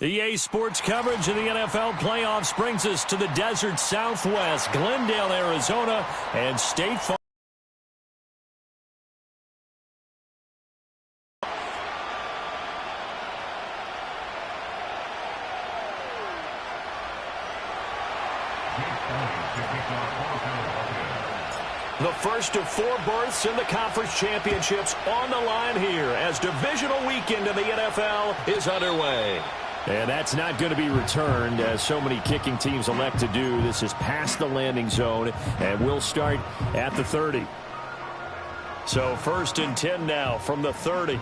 EA Sports coverage of the NFL playoffs brings us to the desert Southwest, Glendale, Arizona, and State Farm. The first of 4 berths in the conference championships on the line here as divisional weekend in the NFL is underway. And that's not going to be returned, as so many kicking teams elect to do. This is past the landing zone, and we'll start at the 30. So 1st and 10 now from the 30.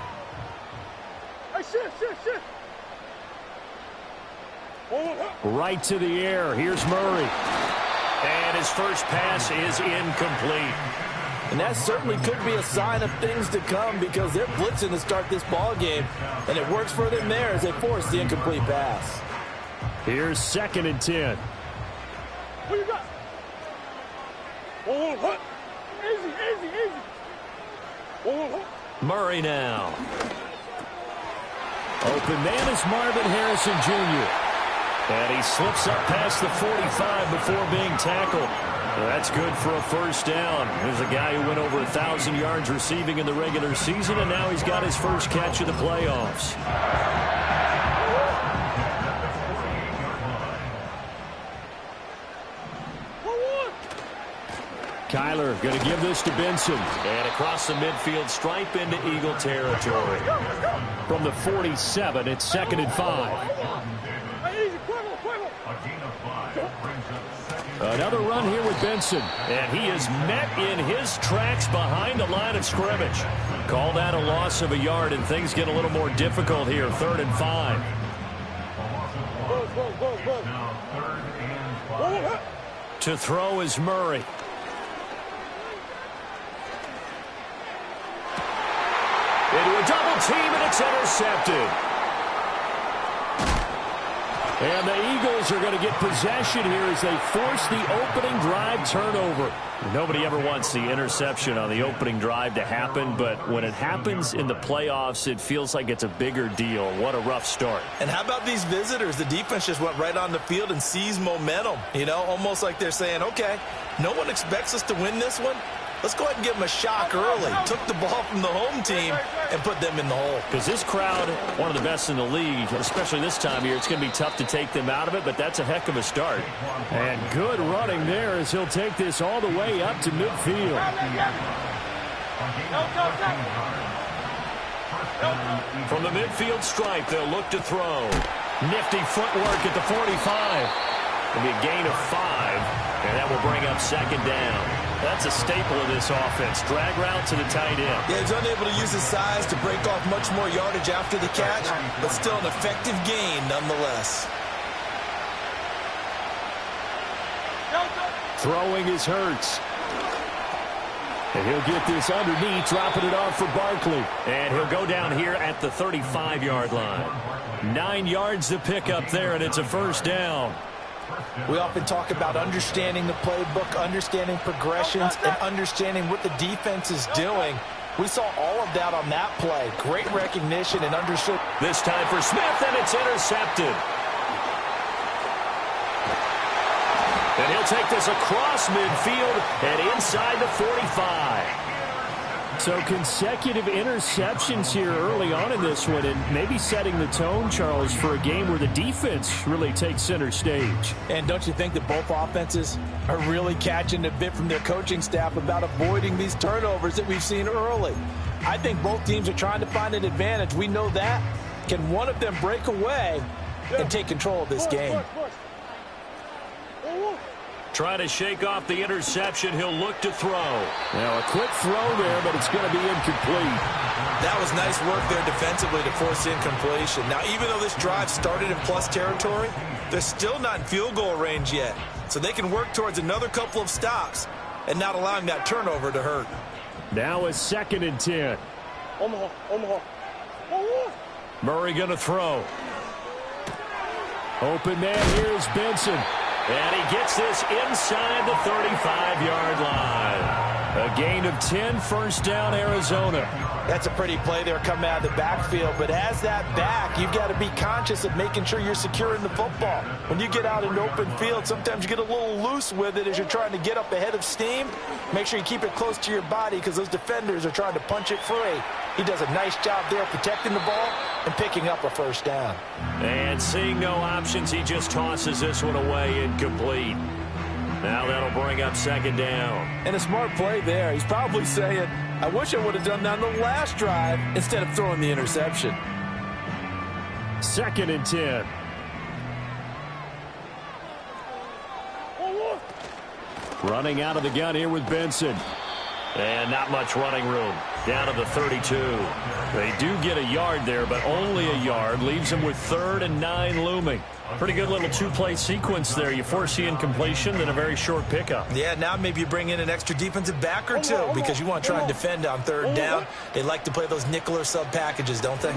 Right to the air. Here's Murray. And his first pass is incomplete. And that certainly could be a sign of things to come, because they're blitzing to start this ball game, and it works for them there as they force the incomplete pass. Here's 2nd and 10. What you got? Easy. Murray now. Open man is Marvin Harrison Jr. And he slips up past the 45 before being tackled. That's good for a first down. There's a guy who went over 1,000 yards receiving in the regular season, and now he's got his first catch of the playoffs. Kyler going to give this to Benson. And across the midfield stripe into Eagle territory. From the 47, it's 2nd and 5. Another run here with Benson, and he is met in his tracks behind the line of scrimmage. Call that a loss of a yard, and things get a little more difficult here. 3rd and 5. To throw is Murray. Into a double team, and it's intercepted. And the Eagles are going to get possession here as they force the opening drive turnover. Nobody ever wants the interception on the opening drive to happen, but when it happens in the playoffs, it feels like it's a bigger deal. What a rough start. And how about these visitors? The defense just went right on the field and seized momentum. You know, almost like they're saying, okay, no one expects us to win this one. Let's go ahead and give them a shock early. Took the ball from the home team and put them in the hole. Because this crowd, one of the best in the league, especially this time of year, it's going to be tough to take them out of it, but that's a heck of a start. And good running there as he'll take this all the way up to midfield. From the midfield stripe, they'll look to throw. Nifty footwork at the 45. It'll be a gain of 5, and that will bring up 2nd down. That's a staple of this offense. Drag route to the tight end. Yeah, he's unable to use his size to break off much more yardage after the catch, but still an effective gain nonetheless. Throwing is Hurts. And he'll get this underneath, dropping it off for Barkley. And he'll go down here at the 35-yard line. 9 yards to pick up there, and it's a first down. We often talk about understanding the playbook, understanding progressions, and understanding what the defense is doing. We saw all of that on that play. Great recognition and understood. This time for Smith, and it's intercepted. And he'll take this across midfield and inside the 45. So consecutive interceptions here early on in this one, and maybe setting the tone, Charles, for a game where the defense really takes center stage. And don't you think that both offenses are really catching a bit from their coaching staff about avoiding these turnovers that we've seen early? I think both teams are trying to find an advantage. We know that. Can one of them break away and take control of this game? Trying to shake off the interception. He'll look to throw. Now a quick throw there, but it's going to be incomplete. That was nice work there defensively to force incompletion. Now, even though this drive started in plus territory, they're still not in field goal range yet. So they can work towards another couple of stops and not allowing that turnover to hurt. Now a 2nd and 10. Omaha. Murray going to throw. Open man here is Benson. And he gets this inside the 35-yard line. A gain of 10, first down, Arizona. That's a pretty play there coming out of the backfield. But as that back, you've got to be conscious of making sure you're securing the football. When you get out in open field, sometimes you get a little loose with it as you're trying to get up ahead of steam. Make sure you keep it close to your body because those defenders are trying to punch it free. He does a nice job there protecting the ball and picking up a first down. And seeing no options, he just tosses this one away, incomplete. Now that'll bring up second down. And a smart play there. He's probably saying, I wish I would have done that on the last drive instead of throwing the interception. 2nd and 10. Running out of the gun here with Benson. And not much running room. Down to the 32. They do get a yard there, but only a yard. Leaves them with 3rd and 9 looming. Pretty good little two-play sequence there. You force the incompletion, then a very short pickup. Yeah, now maybe you bring in an extra defensive back or two because you want to try and defend on 3rd down. They like to play those nickel or sub packages, don't they?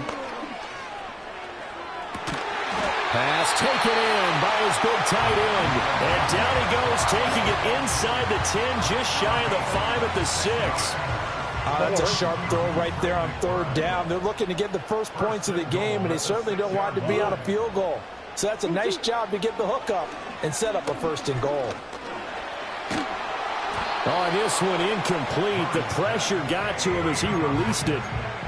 Pass taken in by his big tight end. And down he goes, taking it inside the 10, just shy of the 5 at the 6. That's a sharp throw right there on 3rd down. They're looking to get the first points of the game, and they certainly don't want it to be on a field goal. So that's a nice job to get the hook up and set up a 1st and goal. On this one, incomplete. The pressure got to him as he released it.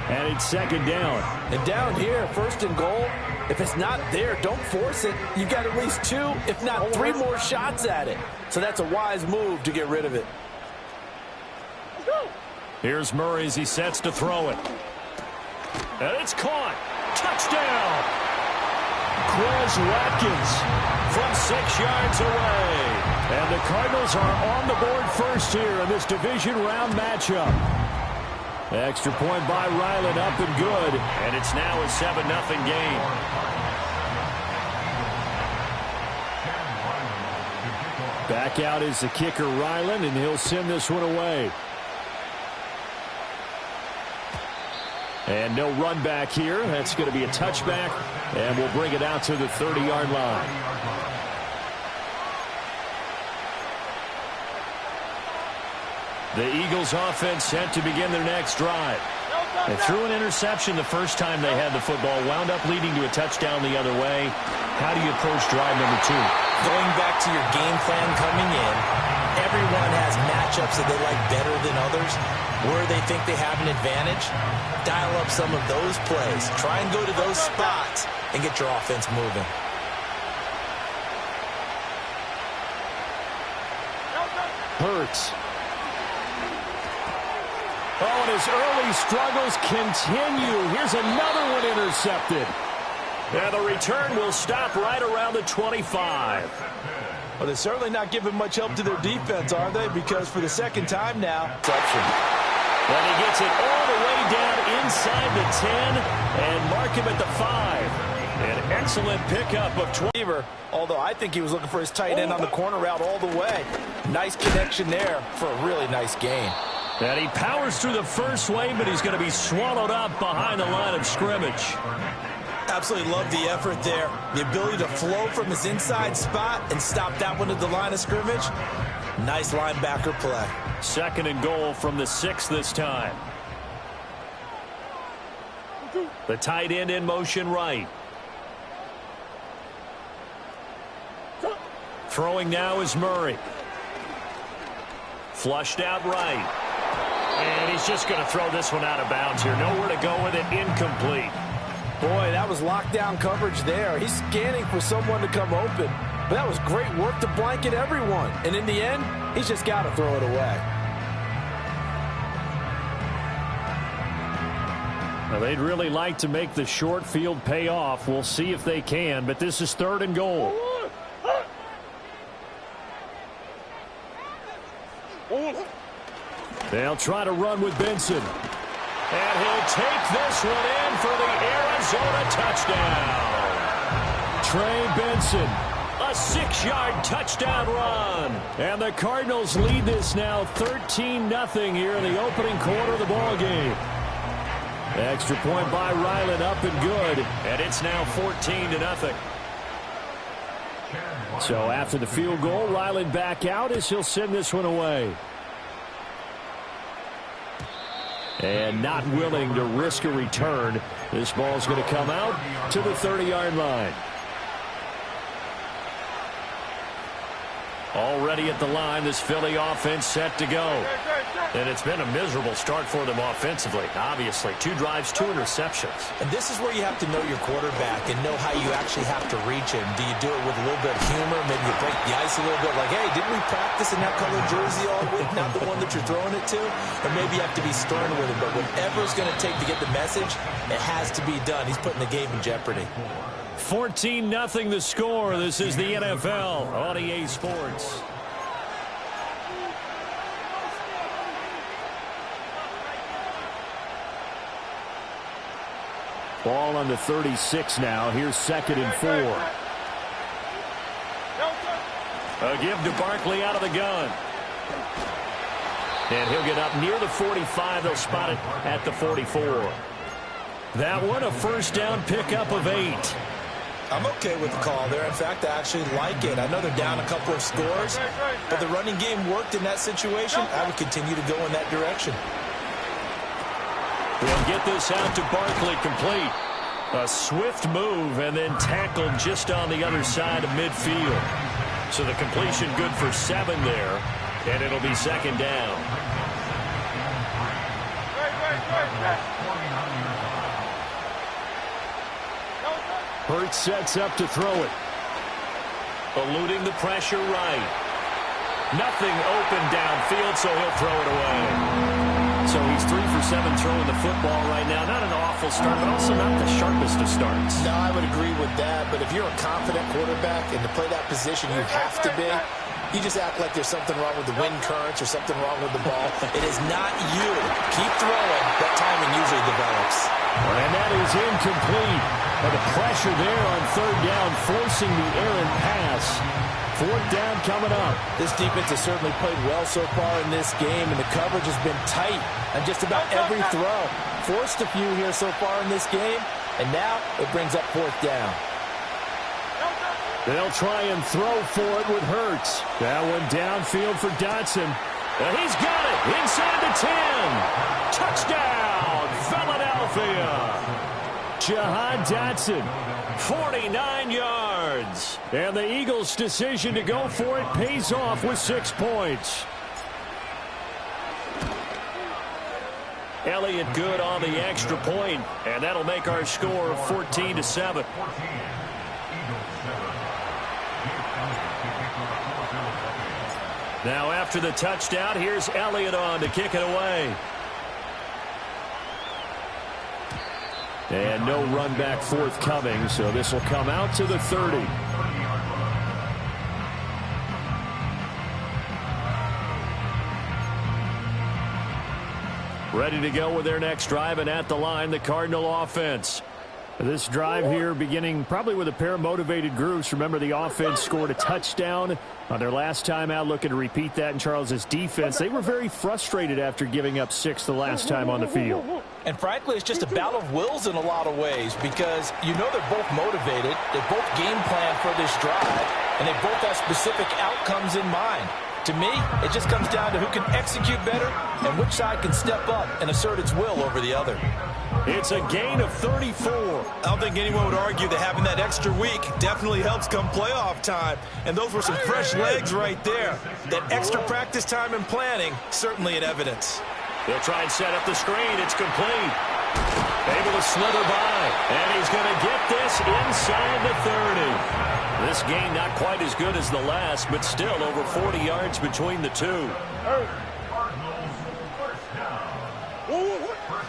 And it's 2nd down. And down here, 1st and goal, if it's not there, don't force it. You've got at least 2, if not 3 more shots at it. So that's a wise move to get rid of it. Here's Murray as he sets to throw it. And it's caught. Touchdown! Quez Watkins from 6 yards away. And the Cardinals are on the board first here in this division round matchup. Extra point by Ryland, up and good. And it's now a 7-0 game. Back out is the kicker, Ryland, and he'll send this one away. And no run back here. That's going to be a touchback, and we'll bring it out to the 30-yard line. The Eagles offense set to begin their next drive. They threw an interception the first time they had the football, wound up leading to a touchdown the other way. How do you approach drive number 2? Going back to your game plan coming in, everyone has matchups that they like better than others. Where they think they have an advantage, dial up some of those plays. Try and go to those spots and get your offense moving. Hurts. Oh, and his early struggles continue. Here's another one intercepted. And the return will stop right around the 25. Well, they're certainly not giving much help to their defense, are they? Because for the 2nd time now, interception. And he gets it all the way down inside the 10 and mark him at the 5. An excellent pickup of 20. Although I think he was looking for his tight end on the corner route all the way. Nice connection there for a really nice gain. And he powers through the first wave, but he's going to be swallowed up behind the line of scrimmage. Absolutely love the effort there. The ability to flow from his inside spot and stop that one at the line of scrimmage. Nice linebacker play. 2nd and goal from the 6 this time. The tight end in motion right. Throwing now is Murray. Flushed out right. And he's just going to throw this one out of bounds here. Nowhere to go with it. Incomplete. Boy, that was lockdown coverage there. He's scanning for someone to come open. But that was great work to blanket everyone. And in the end, he's just got to throw it away. Now, they'd really like to make the short field pay off. We'll see if they can, but this is 3rd and goal. They'll try to run with Benson. And he'll take this one in for the Arizona touchdown. Trey Benson, a 6-yard touchdown run. And the Cardinals lead this now 13-0 here in the opening quarter of the ballgame. Extra point by Ryland, up and good. And it's now 14-0. So after the field goal, Ryland back out as he'll send this one away. And not willing to risk a return. This ball's going to come out to the 30-yard line. Already at the line, this Philly offense set to go. And it's been a miserable start for them offensively. Obviously, 2 drives, 2 interceptions. And this is where you have to know your quarterback and know how you actually have to reach him. Do you do it with a little bit of humor? Maybe you break the ice a little bit like, hey, didn't we practice in that colored jersey all week? Not the one that you're throwing it to? Or maybe you have to be stern with him. But whatever it's going to take to get the message, it has to be done. He's putting the game in jeopardy. 14-0 the score. This is the NFL on EA Sports. Ball on the 36 now. Here's 2nd and 4. A give to Barkley out of the gun. And he'll get up near the 45. They'll spot it at the 44. That one, a first down pickup of 8. I'm okay with the call there. In fact, I actually like it. I know they're down a couple of scores, but the running game worked in that situation. I would continue to go in that direction. They'll get this out to Barkley, complete. A swift move and then tackled just on the other side of midfield. So the completion good for 7 there, and it'll be 2nd down. Hurts sets up to throw it. Eluding the pressure right. Nothing open downfield, so he'll throw it away. So he's 3 for 7 throwing the football right now. Not an awful start, but also not the sharpest of starts. No, I would agree with that. But if you're a confident quarterback and to play that position you have to be, you just act like there's something wrong with the wind currents or something wrong with the ball. It is not you. Keep throwing. That timing usually develops. And that is incomplete. But the pressure there on 3rd down, forcing the errant pass. 4th down coming up. This defense has certainly played well so far in this game, and the coverage has been tight on just about every throw. Forced a few here so far in this game, and now it brings up 4th down. They'll try and throw for it with Hurts. That one downfield for Dotson. And he's got it inside the 10. Touchdown, Philadelphia. Jahan Dotson, 49 yards. And the Eagles' decision to go for it pays off with 6 points. Elliott good on the extra point, and that'll make our score 14-7. Now after the touchdown, here's Elliott on to kick it away. And no run back forthcoming, so this will come out to the 30. Ready to go with their next drive, and at the line, the Cardinal offense. This drive here beginning probably with a pair of motivated groups. Remember, the offense scored a touchdown on their last time out, looking to repeat that in Charles's defense. They were very frustrated after giving up 6 the last time on the field. And frankly, it's just a battle of wills in a lot of ways, because you know they're both motivated, they both game plan for this drive, and they both have specific outcomes in mind. To me, it just comes down to who can execute better and which side can step up and assert its will over the other. It's a gain of 34. I don't think anyone would argue that having that extra week definitely helps come playoff time. And those were some fresh legs right there. That extra practice time and planning, certainly in evidence. They'll try and set up the screen. It's complete. Able to slither by. And he's going to get this inside the 30. This game not quite as good as the last, but still over 40 yards between the two.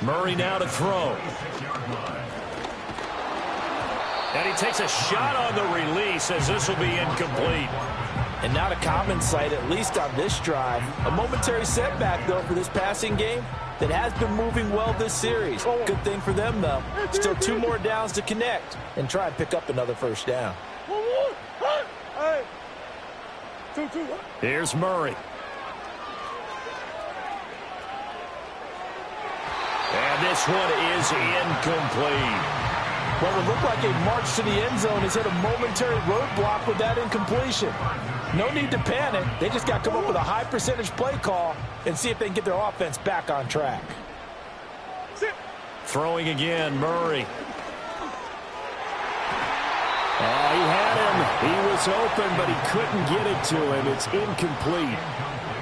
Murray now to throw. And he takes a shot on the release as this will be incomplete. And not a common sight, at least on this drive. A momentary setback, though, for this passing game that has been moving well this series. Good thing for them, though. Still 2 more downs to connect and try and pick up another first down. Here's Murray. And this one is incomplete. Well, it looked like a march to the end zone has hit a momentary roadblock with that incompletion. No need to panic. They just got to come up with a high percentage play call and see if they can get their offense back on track. Throwing again, Murray. Oh, he had him. He was open, but he couldn't get it to him. It's incomplete.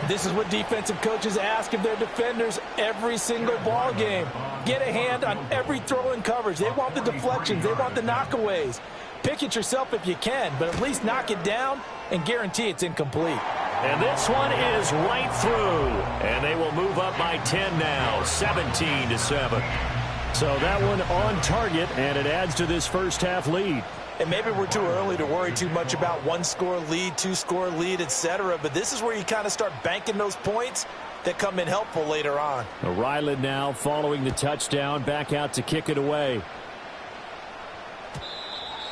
This is what defensive coaches ask of their defenders every single ball game. Get a hand on every throw in coverage. They want the deflections. They want the knockaways. Pick it yourself if you can, but at least knock it down and guarantee it's incomplete. And this one is right through. And they will move up by 10 now, 17-7. So that one on target, and it adds to this first half lead. And maybe we're too early to worry too much about one-score lead, two-score lead, etc. But this is where you kind of start banking those points that come in helpful later on. Ryland now following the touchdown, back out to kick it away.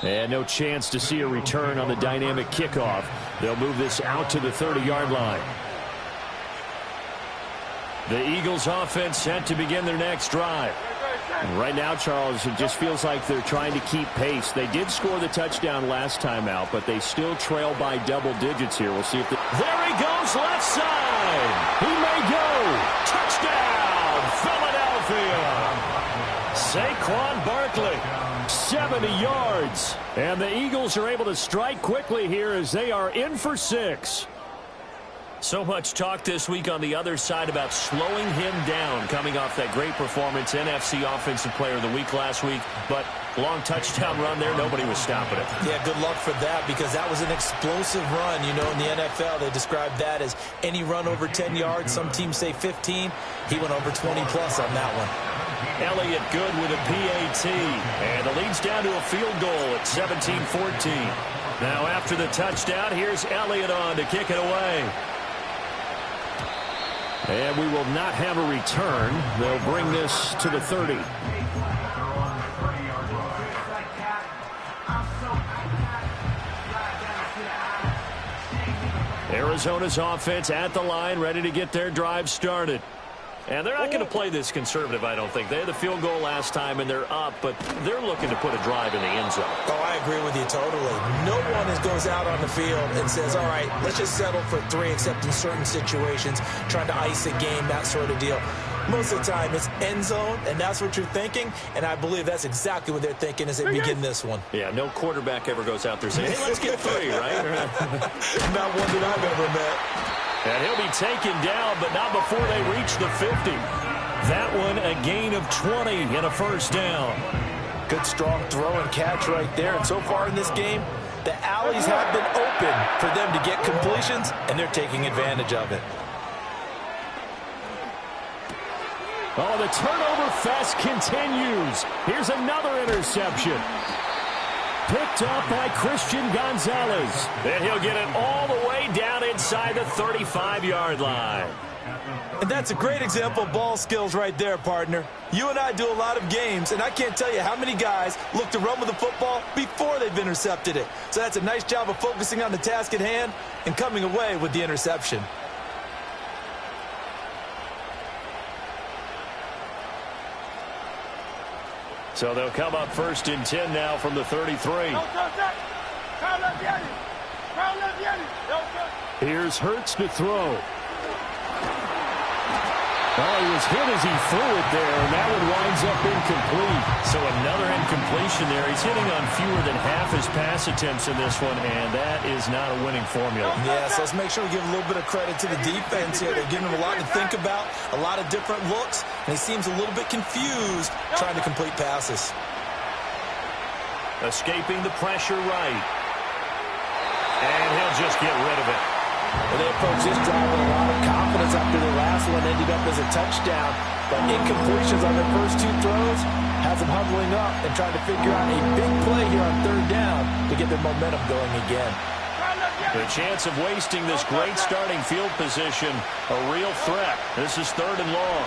And no chance to see a return on the dynamic kickoff. They'll move this out to the 30-yard line. The Eagles offense set to begin their next drive. And right now, Charles, it just feels like they're trying to keep pace. They did score the touchdown last time out, but they still trail by double digits here. We'll see if there he goes, left side. He may go. Touchdown, Philadelphia. Saquon Barkley, 70 yards. And the Eagles are able to strike quickly here as they are in for 6. So much talk this week on the other side about slowing him down coming off that great performance, NFC Offensive Player of the Week last week. But long touchdown run there, nobody was stopping it. Yeah, good luck for that because that was an explosive run. You know, in the NFL, they describe that as any run over 10 yards. Some teams say 15. He went over 20-plus on that one. Elliott good with a PAT. And the lead's down to a field goal at 17-14. Now after the touchdown, here's Elliott on to kick it away. And we will not have a return. They'll bring this to the 30. Arizona's offense at the line, ready to get their drive started. And they're not going to play this conservative, I don't think. They had the field goal last time, and they're up, but they're looking to put a drive in the end zone. Oh, I agree with you totally. No one goes out on the field and says, all right, let's just settle for 3, except in certain situations, trying to ice a game, that sort of deal. Most of the time, it's end zone, and that's what you're thinking, and I believe that's exactly what they're thinking as they begin this one. Yeah, no quarterback ever goes out there saying, hey, let's get 3, right? Not one that I've ever met. And he'll be taken down, but not before they reach the 50. That one a gain of 20 and a first down. Good strong throw and catch right there. And so far in this game, the alleys have been open for them to get completions, and they're taking advantage of it. Oh, the turnover fest continues. Here's another interception. Picked up by Christian Gonzalez. And he'll get it all the way down inside the 35-yard line. And that's a great example of ball skills right there, partner. You and I do a lot of games, and I can't tell you how many guys look to run with the football before they've intercepted it. So that's a nice job of focusing on the task at hand and coming away with the interception. So they'll come up 1st and 10 now from the 33. Here's Hurts to throw. Well, he was hit as he threw it there, and that one winds up incomplete. So another incompletion there. He's hitting on fewer than half his pass attempts in this one, and that is not a winning formula. Yeah, so let's make sure we give a little bit of credit to the defense here. They're giving him a lot to think about, a lot of different looks, and he seems a little bit confused trying to complete passes. Escaping the pressure right. And he'll just get rid of it. Well, they approach this drive with a lot of confidence after the last one ended up as a touchdown. But incompletions on their first 2 throws has them huddling up and trying to figure out a big play here on 3rd down to get their momentum going again. The chance of wasting this great starting field position, a real threat. This is 3rd and long.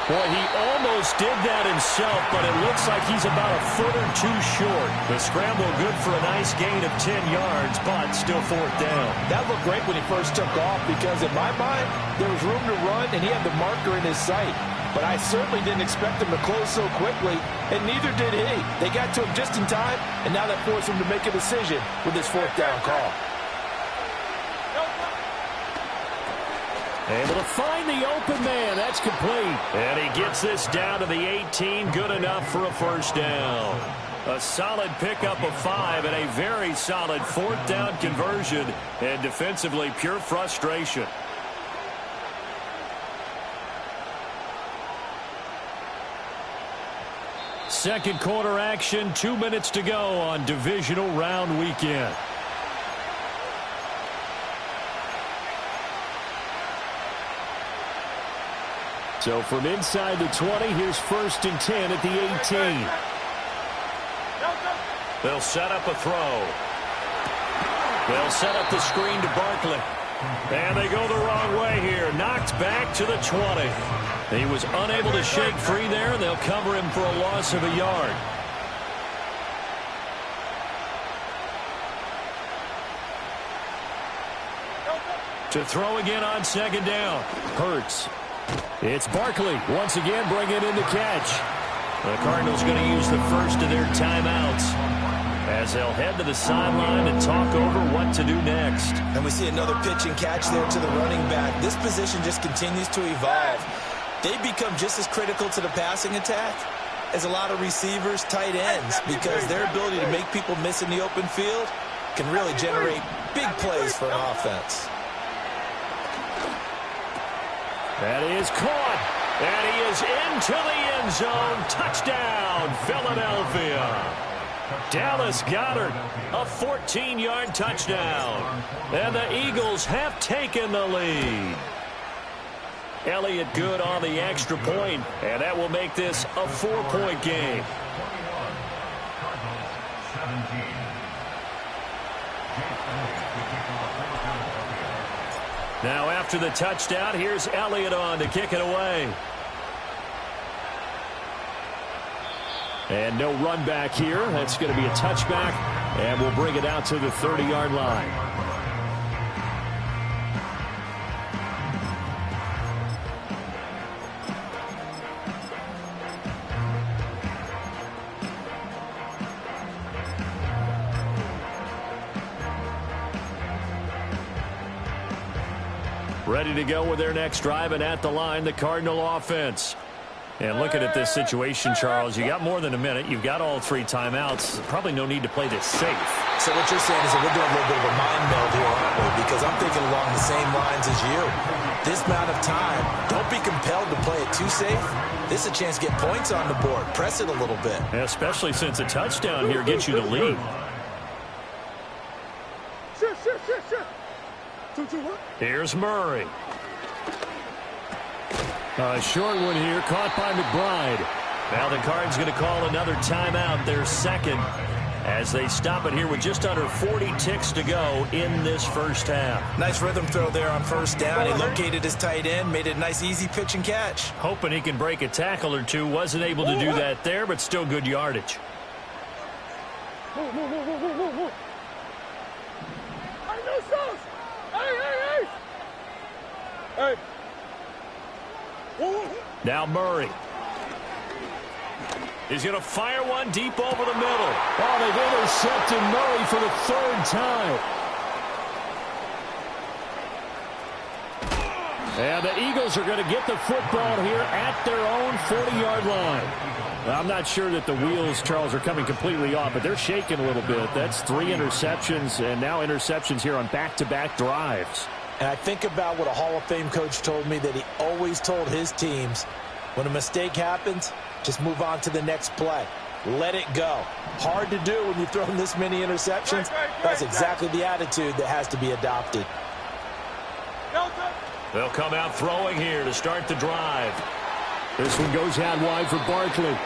Boy, he almost did that himself, but it looks like he's about a foot or 2 short. The scramble good for a nice gain of 10 yards, but still 4th down. That looked great when he first took off because in my mind, there was room to run and he had the marker in his sight. But I certainly didn't expect him to close so quickly, and neither did he. They got to him just in time, and now that forced him to make a decision with his 4th down call. Able to find the open man. That's complete. And he gets this down to the 18. Good enough for a first down. A solid pickup of 5 and a very solid fourth down conversion. And defensively, pure frustration. Second quarter action, 2 minutes to go on divisional round weekend. So from inside the 20, here's 1st and 10 at the 18. They'll set up a throw. They'll set up the screen to Barkley. And they go the wrong way here. Knocked back to the 20. He was unable to shake free there. They'll cover him for a loss of a yard. To throw again on second down. Hurts. It's Barkley once again bringing in the catch. The Cardinals going to use the first of their timeouts as they'll head to the sideline and talk over what to do next. And we see another pitch and catch there to the running back. This position just continues to evolve. They become just as critical to the passing attack as a lot of receivers, tight ends, because their ability to make people miss in the open field can really generate big plays for an offense. That is caught, and he is into the end zone. Touchdown, Philadelphia. Dallas Goedert, a 14-yard touchdown. And the Eagles have taken the lead. Elliott good on the extra point, and that will make this a 4-point game. Now after the touchdown, here's Elliott on to kick it away. And no run back here. That's going to be a touchback, and we'll bring it out to the 30-yard line. Ready to go with their next drive, and at the line, the Cardinal offense. And looking at this situation, Charles, you got more than a minute. You've got all 3 timeouts. Probably no need to play this safe. So what you're saying is that we're doing a little bit of a mind meld here, aren't we? Because I'm thinking along the same lines as you. This amount of time, don't be compelled to play it too safe. This is a chance to get points on the board. Press it a little bit. Yeah, especially since a touchdown here gets you the lead. Here's Murray. A short one here, caught by McBride. Now the Cards going to call another timeout, their second, as they stop it here with just under 40 ticks to go in this first half. Nice rhythm throw there on first down. He located his tight end, made it a nice easy pitch and catch. Hoping he can break a tackle or two. Wasn't able to do that there, but still good yardage. Hey. Now Murray. He's going to fire one deep over the middle. Oh, they've intercepted Murray for the 3rd time. And the Eagles are going to get the football here at their own 40-yard line. Well, I'm not sure that the wheels, Charles, are coming completely off, but they're shaking a little bit. That's 3 interceptions, and now interceptions here on back-to-back drives. And I think about what a Hall of Fame coach told me that he always told his teams, when a mistake happens, just move on to the next play. Let it go. Hard to do when you've thrown this many interceptions. That's exactly the attitude that has to be adopted. They'll come out throwing here to start the drive. This one goes out wide for Barkley.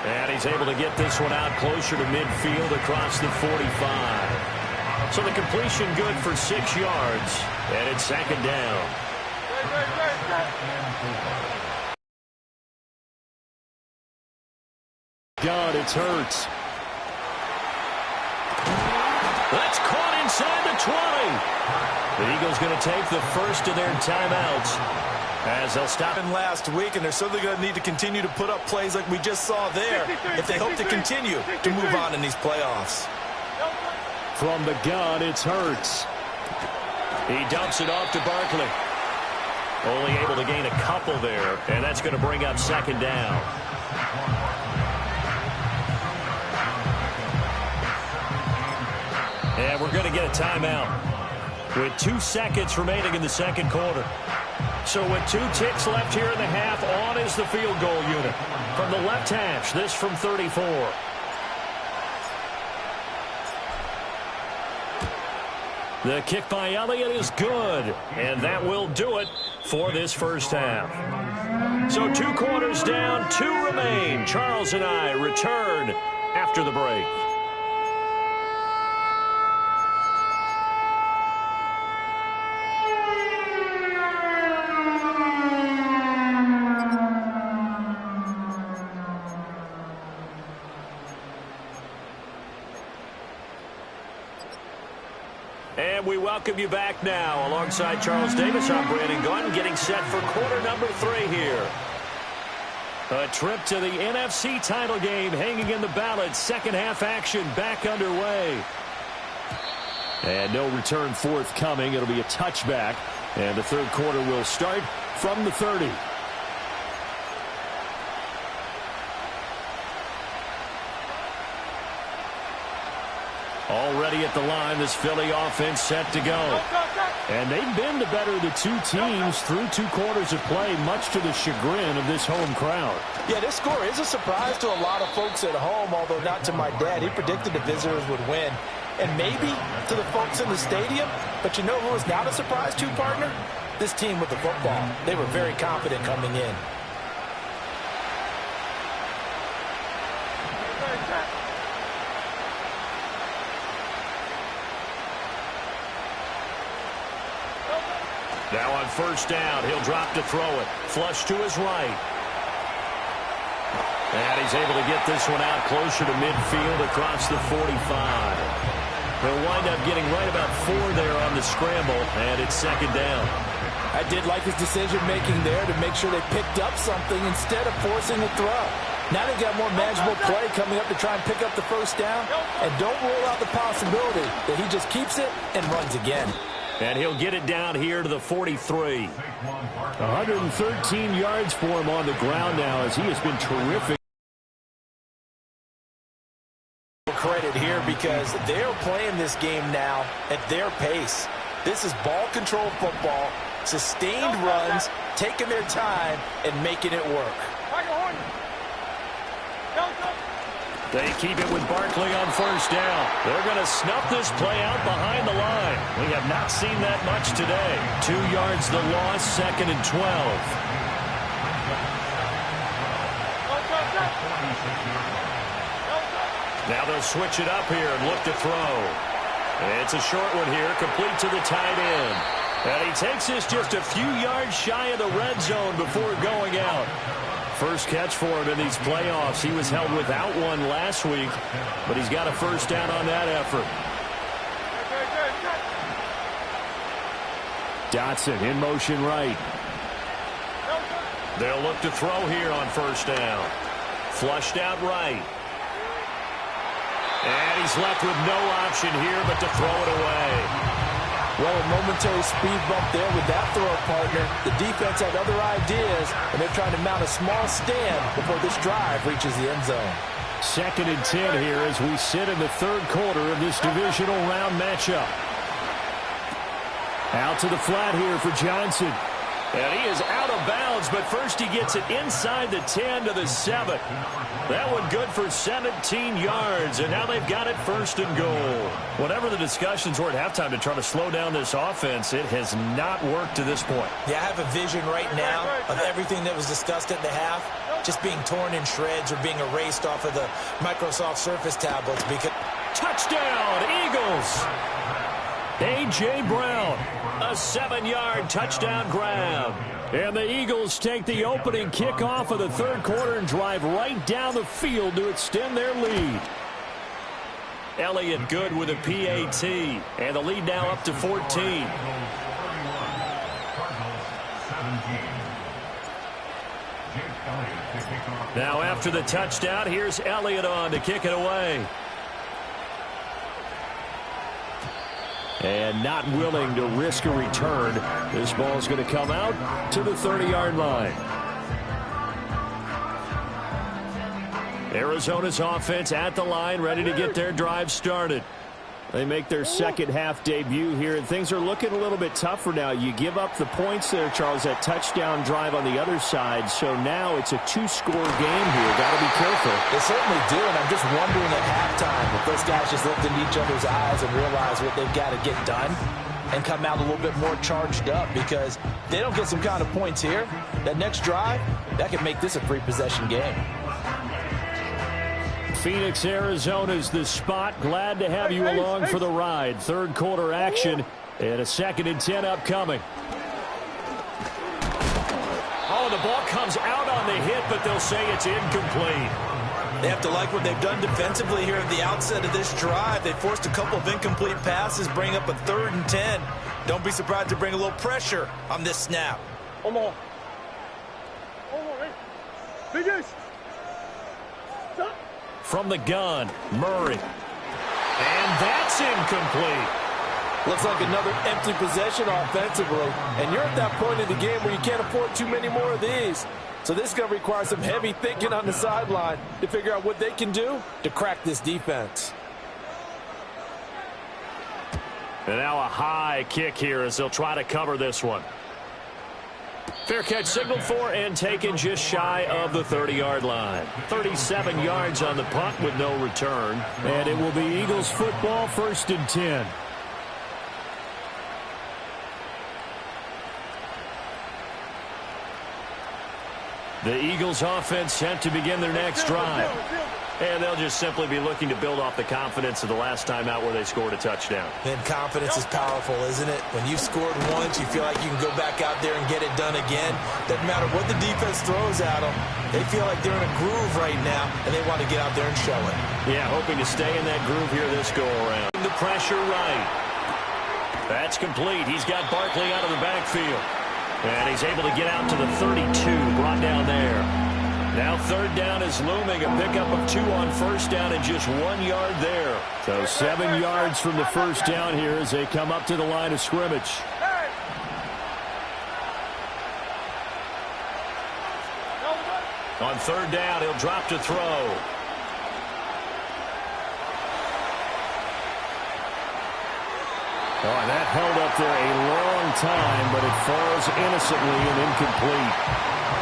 And he's able to get this one out closer to midfield across the 45. So the completion good for 6 yards. And it's 2nd down. God, it's Hurts. That's caught inside the 20. The Eagles going to take the first of their timeouts as they'll stop. Last week, and they're certainly going to need to continue to put up plays like we just saw there if they hope to continue to move on in these playoffs. From the gun, it's Hurts. He dumps it off to Barkley. Only able to gain a couple there, and that's going to bring up second down. And we're going to get a timeout with 2 seconds remaining in the second quarter. So with 2 ticks left here in the half, on is the field goal unit. From the left hash, this from 34. The kick by Elliott is good, and that will do it for this first half. So 2 quarters down, 2 remain. Charles and I return after the break. And we welcome you back now. Alongside Charles Davis, I'm Brandon Gaudin, getting set for quarter number 3 here. A trip to the NFC title game hanging in the balance. Second half action back underway. And no return forthcoming. It'll be a touchback. And the third quarter will start from the 30. Already at the line, this Philly offense set to go. And they've been the better of the 2 teams through 2 quarters of play, much to the chagrin of this home crowd. Yeah, this score is a surprise to a lot of folks at home, although not to my dad. He predicted the visitors would win. And maybe to the folks in the stadium. But you know who is not a surprise to, partner? This team with the football. They were very confident coming in. Now on first down, he'll drop to throw it. Flush to his right. And he's able to get this one out closer to midfield across the 45. He'll wind up getting right about 4 there on the scramble, and it's second down. I did like his decision-making there to make sure they picked up something instead of forcing a throw. Now they've got more manageable play coming up to try and pick up the first down, and don't rule out the possibility that he just keeps it and runs again. And he'll get it down here to the 43. 113 yards for him on the ground now as he has been terrific. Credit here because they're playing this game now at their pace. This is ball control football, sustained runs, taking their time and making it work. They keep it with Barkley on first down. They're going to snuff this play out behind the line. We have not seen that much today. 2 yards the loss, second and 12. Now they'll switch it up here and look to throw. It's a short one here, complete to the tight end. And he takes this just a few yards shy of the red zone before going out. First catch for him in these playoffs. He was held without one last week, but he's got a first down on that effort. Dotson in motion right. They'll look to throw here on first down. Flushed out right. And he's left with no option here but to throw it away. Well, a momentary speed bump there with that throw, partner. The defense had other ideas, and they're trying to mount a small stand before this drive reaches the end zone. Second and 10 here as we sit in the third quarter of this divisional round matchup. Out to the flat here for Johnson. And he is out of bounds, but first he gets it inside the 10 to the 7. That one good for 17 yards, and now they've got it first and goal. Whatever the discussions were at halftime to try to slow down this offense, it has not worked to this point. Yeah, I have a vision right now of everything that was discussed at the half just being torn in shreds or being erased off of the Microsoft Surface tablets. Because touchdown, Eagles! A.J. Brown, a 7-yard touchdown grab. And the Eagles take the opening kickoff of the third quarter and drive right down the field to extend their lead. Elliott good with a PAT, and the lead now up to 14. Now after the touchdown, here's Elliott on to kick it away. And not willing to risk a return. This ball is going to come out to the 30-yard line. Arizona's offense at the line, ready to get their drive started. They make their second half debut here, and things are looking a little bit tougher now. You give up the points there, Charles, that touchdown drive on the other side. So now it's a two-score game here. Got to be careful. They certainly do, and I'm just wondering at halftime if those guys just looked into each other's eyes and realize what they've got to get done and come out a little bit more charged up, because if they don't get some kind of points here, that next drive, that could make this a three-possession game. Phoenix, Arizona's the spot. Glad to have you along for the ride. Third quarter action and a 2nd and 10 upcoming. Oh, the ball comes out on the hit, but they'll say it's incomplete. They have to like what they've done defensively here at the outset of this drive. They forced a couple of incomplete passes, bring up a 3rd and 10. Don't be surprised to bring a little pressure on this snap. Omaha. Big Ace. Stop. From the gun, Murray. And that's incomplete. Looks like another empty possession offensively. And you're at that point in the game where you can't afford too many more of these. So this is going to require some heavy thinking on the sideline to figure out what they can do to crack this defense. And now a high kick here as they'll try to cover this one. Fair catch signaled for and taken just shy of the 30-yard line. 37 yards on the punt with no return. And it will be Eagles football, 1st and 10. The Eagles offense set to begin their next drive. And they'll just simply be looking to build off the confidence of the last time out where they scored a touchdown. And confidence is powerful, isn't it? When you've scored once, you feel like you can go back out there and get it done again. Doesn't matter what the defense throws at them. They feel like they're in a groove right now, and they want to get out there and show it. Yeah, hoping to stay in that groove here this go-around. The pressure right. That's complete. He's got Barkley out of the backfield. And he's able to get out to the 32, brought down there. Now 3rd down is looming, a pickup of 2 on 1st down and just 1 yard there. So 7 yards from the 1st down here as they come up to the line of scrimmage. On 3rd down, he'll drop to throw. Oh, and that held up there a long time, but it falls innocently and incomplete.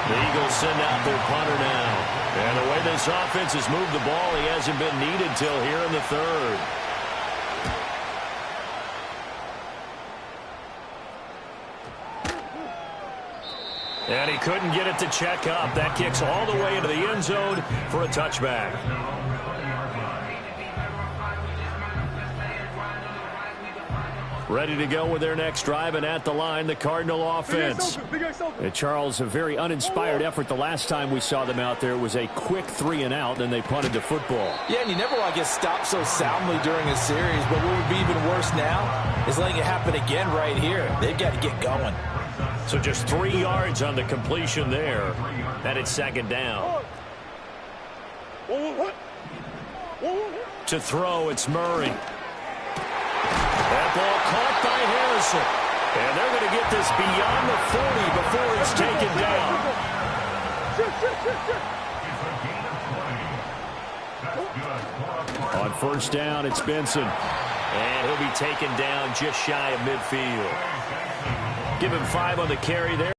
The Eagles send out their punter now. And the way this offense has moved the ball, he hasn't been needed till here in the 3rd. And he couldn't get it to check up. That kicks all the way into the end zone for a touchback. Ready to go with their next drive, and at the line, the Cardinal offense. And Charles, a very uninspired effort the last time we saw them out there. It was a quick 3-and-out, and they punted the football. Yeah, and you never want to get stopped so soundly during a series, but what would be even worse now is letting it happen again right here. They've got to get going. So just 3 yards on the completion there. And it's 2nd down. To throw, it's Murray. That ball caught by Harrison. And they're going to get this beyond the 40 before it's taken down. On 1st down, it's Benson. And he'll be taken down just shy of midfield. Give him 5 on the carry there.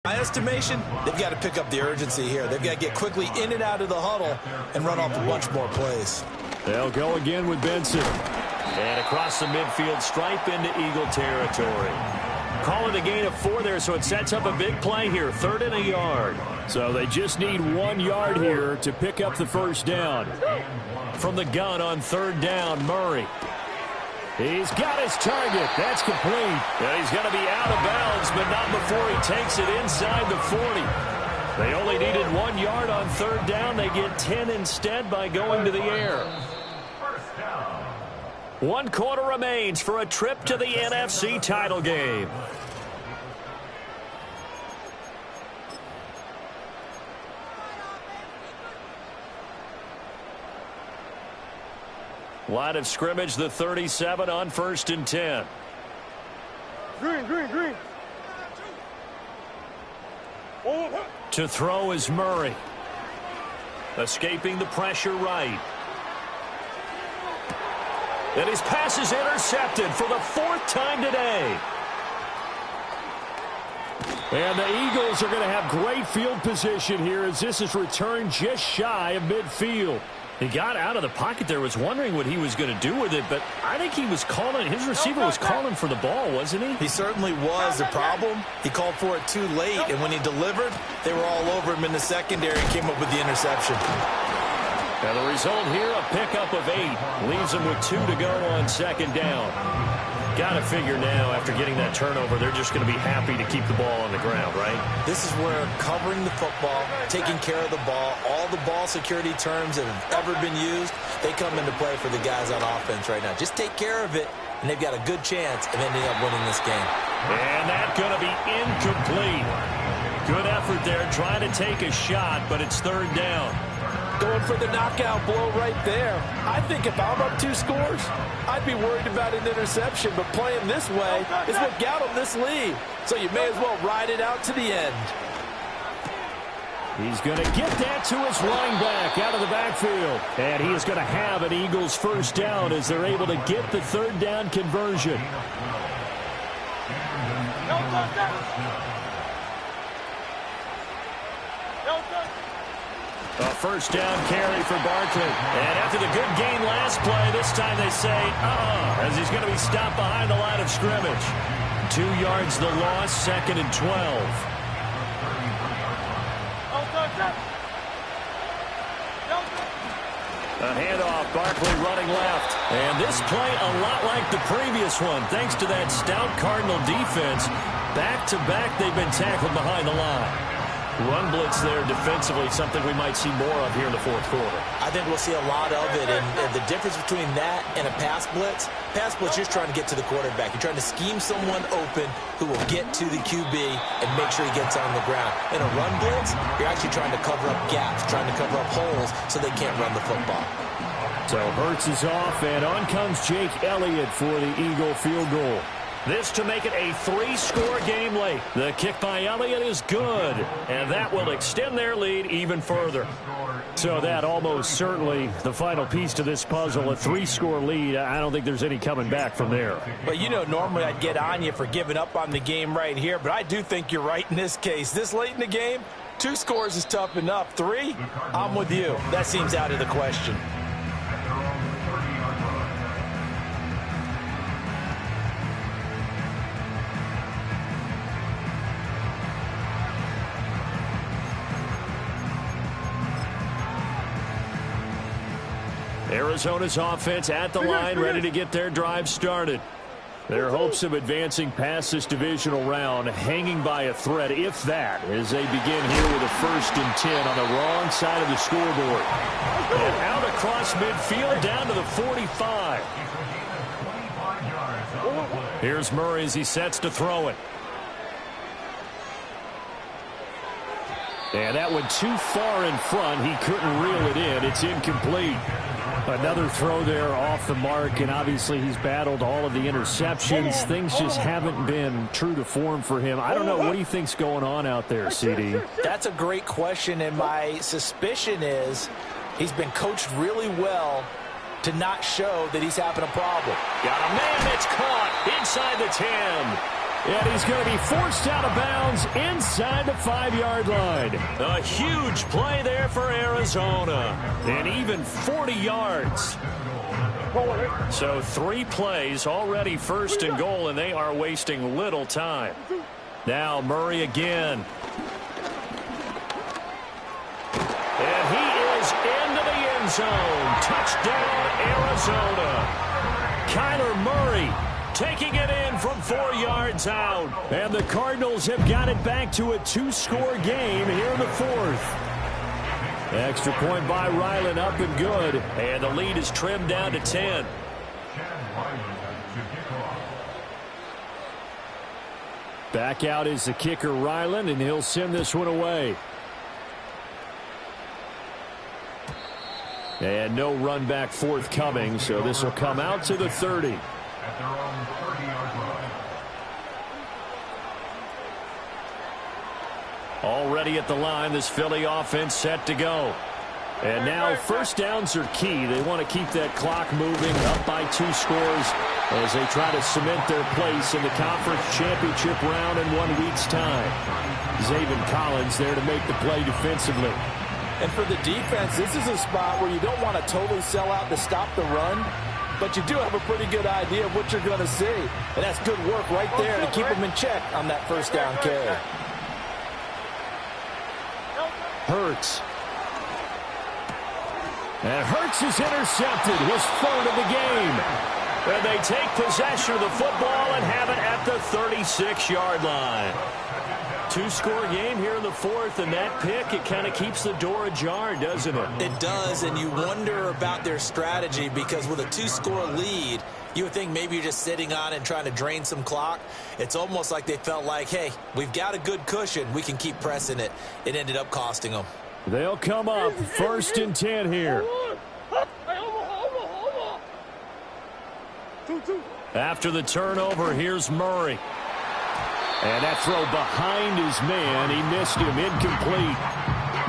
My estimation, they've got to pick up the urgency here. They've got to get quickly in and out of the huddle and run off a bunch more plays. They'll go again with Benson. And across the midfield stripe into Eagle territory. Call it a gain of 4 there, so it sets up a big play here. 3rd and a yard. So they just need 1 yard here to pick up the 1st down. From the gun on 3rd down, Murray. He's got his target. That's complete. And he's going to be out of bounds, but not before he takes it inside the 40. They only needed 1 yard on 3rd down. They get 10 instead by going to the air. 1 quarter remains for a trip to the NFC title game. Line of scrimmage, the 37 on 1st and 10. Green. To throw is Murray. Escaping the pressure right. And his pass is intercepted for the 4th time today. And the Eagles are going to have great field position here as this is returned just shy of midfield. He got out of the pocket there, was wondering what he was going to do with it, but I think he was calling, his receiver was calling for the ball, wasn't he? He certainly was. The problem, he called for it too late, and when he delivered, they were all over him in the secondary and came up with the interception. And the result here, a pickup of 8. Leaves him with 2 to go on 2nd down. Got to figure now, after getting that turnover, they're just going to be happy to keep the ball on the ground, right? This is where covering the football, taking care of the ball, all the ball security terms that have ever been used, they come into play for the guys on offense right now. Just take care of it, and they've got a good chance of ending up winning this game. And that's going to be incomplete. Good effort there, trying to take a shot, but it's 3rd down. Going for the knockout blow right there. I think if I'm up 2 scores, I'd be worried about an interception, but playing this way is what got him this lead. So you may as well ride it out to the end. He's going to get that to his linebacker out of the backfield. And he is going to have an Eagles 1st down as they're able to get the 3rd down conversion. A 1st down carry for Barkley. And after the good game last play, this time they say, as he's going to be stopped behind the line of scrimmage. 2 yards the loss, 2nd and 12. A handoff, Barkley running left. And this play a lot like the previous one, thanks to that stout Cardinal defense. Back-to-back, they've been tackled behind the line. Run blitz there defensively, something we might see more of here in the 4th quarter. I think we'll see a lot of it, and the difference between that and a pass blitz, you're just trying to get to the quarterback. You're trying to scheme someone open who will get to the QB and make sure he gets on the ground. In a run blitz, you're actually trying to cover up gaps, trying to cover up holes so they can't run the football. So Hurts is off, and on comes Jake Elliott for the Eagle field goal. This to make it a 3-score game late. The kick by Elliott is good, and that will extend their lead even further. So that almost certainly the final piece to this puzzle, a 3-score lead. I don't think there's any coming back from there. But you know, normally I'd get on you for giving up on the game right here, but I do think you're right in this case. This late in the game, 2 scores is tough enough. 3, I'm with you. That seems out of the question. Arizona's offense at the line, ready to get their drive started. Their hopes of advancing past this divisional round hanging by a thread, if that, as they begin here with a 1st and 10 on the wrong side of the scoreboard. And out across midfield down to the 45. Here's Murray as he sets to throw it. And that went too far in front. He couldn't reel it in. It's incomplete. Another throw there off the mark, and obviously he's battled all of the interceptions. Things just haven't been true to form for him. I don't know. What do you think's going on out there, CD? That's a great question, and my suspicion is he's been coached really well to not show that he's having a problem. Got a man that's caught inside the 10. And he's going to be forced out of bounds inside the 5-yard line. A huge play there for Arizona. And even 40 yards. So 3 plays, already 1st and goal, and they are wasting little time. Now Murray again. And he is into the end zone. Touchdown, Arizona. Kyler Murray taking it in from 4 yards out. And the Cardinals have got it back to a 2-score game here in the 4th. Extra point by Ryland, up and good. And the lead is trimmed down to 10. Back out is the kicker, Ryland, and he'll send this one away. And no run back forthcoming, so this will come out to the 30. At their own 30-yard line. Already at the line, this Philly offense set to go. And now first downs are key. They want to keep that clock moving, up by 2 scores as they try to cement their place in the conference championship round in 1 week's time. Zaven Collins there to make the play defensively. And for the defense, this is a spot where you don't want to totally sell out to stop the run, but you do have a pretty good idea of what you're going to see. And that's good work right there to keep them in check on that first down carry. Hurts. And Hurts is intercepted, his 3rd of the game. And they take possession of the football and have it at the 36-yard line. 2-score game here in the 4th, and that pick, it kind of keeps the door ajar, doesn't it? It does, and you wonder about their strategy because with a 2-score lead, you would think maybe you're just sitting on it and trying to drain some clock. It's almost like they felt like, hey, we've got a good cushion. We can keep pressing it. It ended up costing them. They'll come up 1st and 10 here. After the turnover, here's Murray. And that throw behind his man, he missed him, incomplete.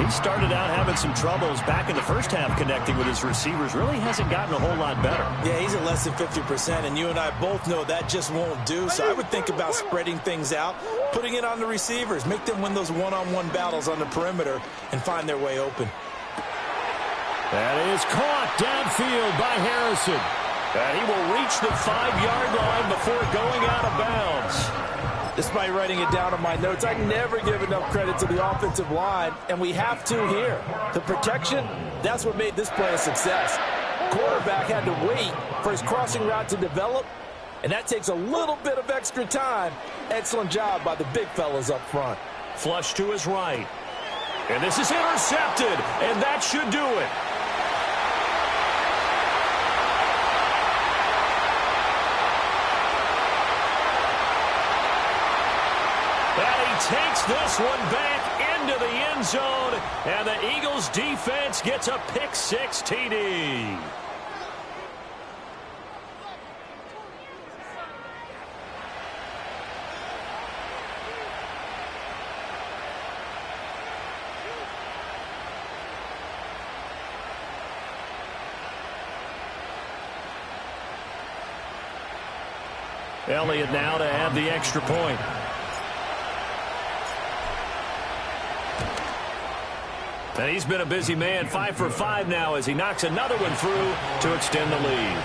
He started out having some troubles back in the first half connecting with his receivers. Really hasn't gotten a whole lot better. Yeah, he's at less than 50%, and you and I both know that just won't do. So I would think about spreading things out, putting it on the receivers, make them win those one-on-one battles on the perimeter and find their way open. That is caught downfield by Harrison. And he will reach the 5-yard line before going out of bounds. Despite writing it down on my notes, I never give enough credit to the offensive line, and we have to here. The protection, that's what made this play a success. Quarterback had to wait for his crossing route to develop, and that takes a little bit of extra time. Excellent job by the big fellas up front. Flush to his right. And this is intercepted, and that should do it. Takes this one back into the end zone, and the Eagles defense gets a pick-6 TD. Elliott now to add the extra point. And he's been a busy man, 5 for 5 now as he knocks another one through to extend the lead.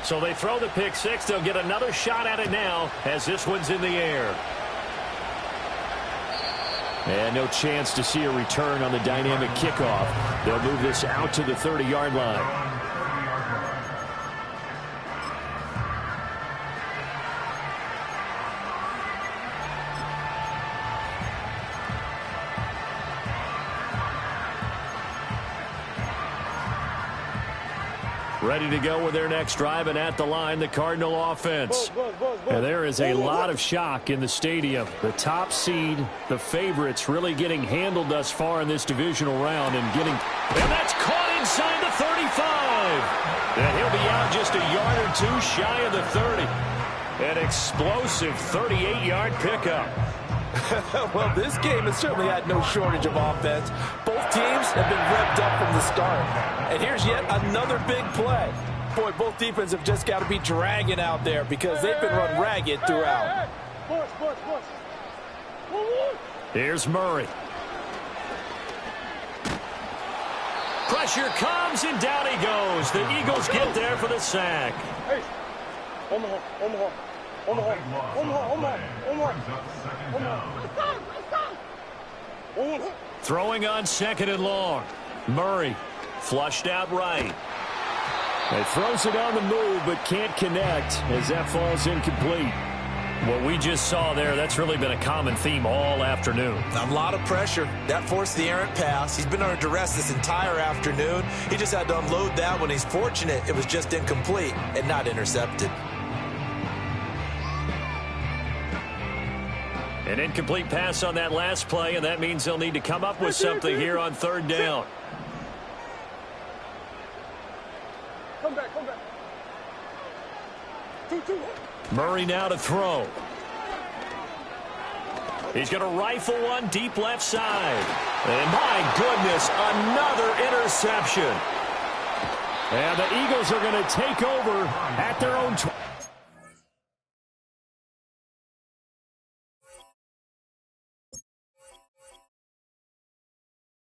So they throw the pick-6. They'll get another shot at it now as this one's in the air. And no chance to see a return on the dynamic kickoff. They'll move this out to the 30-yard line. Ready to go with their next drive, and at the line, the Cardinal offense. And there is a lot of shock in the stadium. The top seed, the favorites, really getting handled thus far in this divisional round and that's caught inside the 35. And he'll be out just a yard or two shy of the 30. An explosive 38-yard pickup. Well, this game has certainly had no shortage of offense. Both teams have been revved up from the start. And here's yet another big play. Boy, both defenses have just got to be dragging out there because they've been run ragged throughout. Here's Murray. Pressure comes, and down he goes. The Eagles get there for the sack. Throwing on 2nd and long. Murray flushed out right. He throws it on the move but can't connect as that falls incomplete. What we just saw there, that's really been a common theme all afternoon. A lot of pressure. That forced the errant pass. He's been under duress this entire afternoon. He just had to unload that one. He's fortunate it was just incomplete and not intercepted. An incomplete pass on that last play, and that means they'll need to come up with something here on third down. Come back, come back. 2-2. Murray now to throw. He's going to rifle one deep left side. And my goodness, another interception. And the Eagles are going to take over at their own